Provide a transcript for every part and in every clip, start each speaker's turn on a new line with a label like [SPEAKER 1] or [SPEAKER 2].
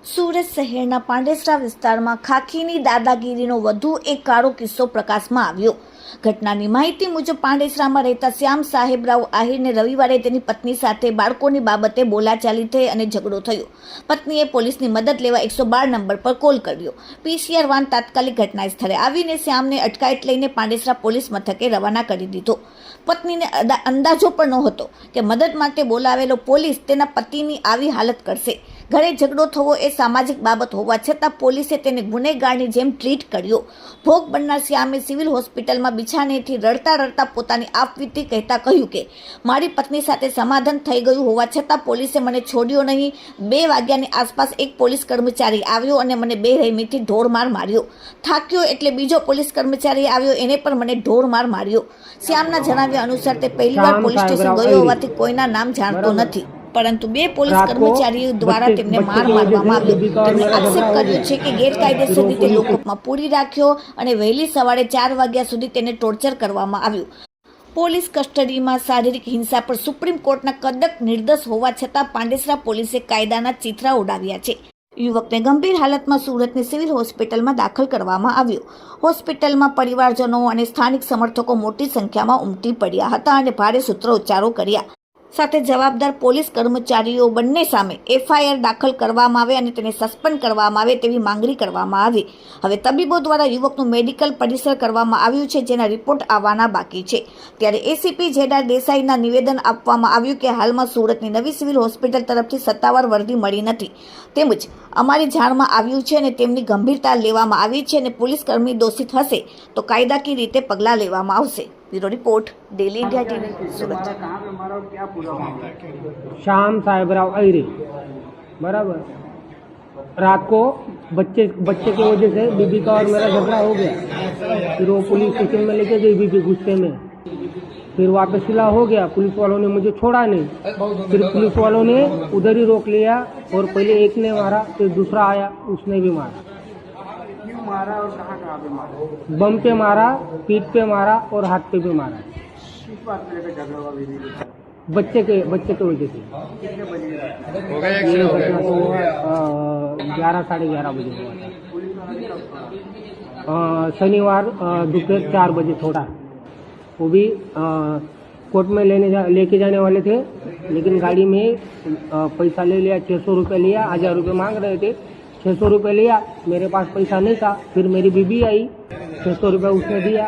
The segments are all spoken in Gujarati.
[SPEAKER 1] સુરત શહેરના પાંડેસરા વિસ્તારમાં ખાખીની દાદાગીરીનો વધુ એક કાળો કિસ્સો પ્રકાશમાં આવ્યો। ઘટનાની માહિતી મુજબ પાંડેસરામાં રહેતા શ્યામ સાહેબરાવ આહિરને રવિવારે તેની પત્ની સાથે બાળકોની બાબતે બોલાચાલી થઈ અને ઝઘડો થયો। પત્નીએ પોલીસની મદદ લેવા 112 નંબર પર કોલ કર્યો। પીસીઆર વાન તાત્કાલિક ઘટના સ્થળે આવીને શ્યામને અટકાયત લઈને પાંડેસરા પોલીસ મથકે રવાના કરી દીધો। પત્નીને અંદાજો પણ નહોતો કે મદદ માટે બોલાવેલો પોલીસ તેના પતિની આવી હાલત કરશે। ઘરે ઝઘડો થવો એ સામાજિક બાબત હોવા છતાં પોલીસે તેને ગુનેગારની જેમ ટ્રીટ કર્યો। ભોગ બનનાર શ્યામે સિવિલ હોસ્પિટલમાં બિછાનેથી રડતા રડતા પોતાની આપવીતી કહેતા કહ્યું કે મારી પત્ની સાથે સમાધાન થઈ ગયું હોવા છતાં પોલીસે મને છોડ્યો નહીં। 2 વાગ્યાની આસપાસ એક પોલીસ કર્મચારી આવ્યો અને મને બેરહેમીથી ઢોરમાર માર્યો। થાક્યો એટલે બીજો પોલીસ કર્મચારી આવ્યો, એને પણ મને ઢોરમાર માર્યો। શ્યામના જણાવ્યા અનુસાર તે પહેલીવાર પોલીસ સ્ટેશન ગયો હોવાથી કોઈના નામ જાણતો નથી, પરંતુ 2 પોલીસ કર્મચારીઓ દ્વારા તેમને માર મારવામાં આવ્યો। તેમણે આક્ષેપ કર્યો છે કે ગેરકાયદેસર રીતે લોકઅપમાં પૂરી રાખ્યો અને વહેલી સવારે 4 વાગ્યા સુધી તેને ટોર્ચર કરવામાં આવ્યું। પોલીસ કસ્ટડીમાં શારીરિક હિંસા પર સુપ્રીમ કોર્ટના કડક નિર્દેશ હોવા છતાં પાંડેસરા પોલીસે કાયદાના ચીથરા ઉડાવ્યા છે। યુવકને ગંભીર હાલતમાં સુરતની સિવિલ હોસ્પિટલમાં દાખલ કરવામાં આવ્યો। હોસ્પિટલમાં પરિવારજનો અને સ્થાનિક સમર્થકો મોટી સંખ્યામાં ઉમટી પડ્યા હતા અને ભારે સૂત્રોચ્ચારો કર્યા। સાથે જવાબદાર પોલીસ કર્મચારીઓ બંને સામે એફઆઈઆર દાખલ કરવામાં આવે અને તેને સસ્પેન્ડ કરવામાં આવે તેવી માંગણી કરવામાં આવી। હવે તબીબો દ્વારા યુવકનું મેડિકલ પરીક્ષણ કરવામાં આવ્યું છે, જેના રિપોર્ટ આવવાના બાકી છે। ત્યારે એસીપી જેડા દેસાઈના નિવેદન આપવામાં આવ્યું કે હાલમાં સુરતની નવી સિવિલ હોસ્પિટલ તરફથી સત્તાવાર વર્દી મળી નથી, તેમજ અમારી જાણમાં આવ્યું છે અને તેમની ગંભીરતા લેવામાં આવી છે અને પોલીસ કર્મી દોષિત હશે તો કાયદાકીય રીતે પગલાં લેવામાં આવશે। Bureau report, daily India TV, Surat.
[SPEAKER 2] Shyam Sahebrao Ahir बराबर। रात को बच्चे की वजह से बीबी का और मेरा झगड़ा हो गया। फिर वो पुलिस स्टेशन में लेके गई बीबी गुस्से में, फिर वापस सिला हो गया। पुलिस वालों ने मुझे छोड़ा नहीं, फिर पुलिस वालों ने उधर ही रोक लिया और पहले एक ने मारा, फिर दूसरा आया उसने भी मारा।
[SPEAKER 3] मारा और कहाँ पे मारा?
[SPEAKER 2] बम पे मारा, पीठ पे मारा और हाथ पे भी मारा।
[SPEAKER 3] किस बात पे लेकर झगड़ा हुआ बीवी के साथ?
[SPEAKER 2] बच्चे के वजह से।
[SPEAKER 3] कितने बजे
[SPEAKER 2] ये घटना तो हुआ 11 साढ़े 11 बजे हुआ था।
[SPEAKER 3] पुलिस वाला भी कब पड़ा?
[SPEAKER 2] शनिवार दोपहर 4 बजे छोड़ा। वो भी कोर्ट में लेके जाने वाले थे, लेकिन गाड़ी में पैसा ले लिया। 600 रुपये लिया, 1000 रुपये मांग रहे थे। 600 रुपये लिया, मेरे पास पैसा नहीं था। फिर मेरी बीबी आई, 600 रुपये उसने दिया,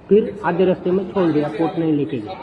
[SPEAKER 2] फिर आधे रास्ते में छोड़ दिया, कोर्ट नहीं लेके गया।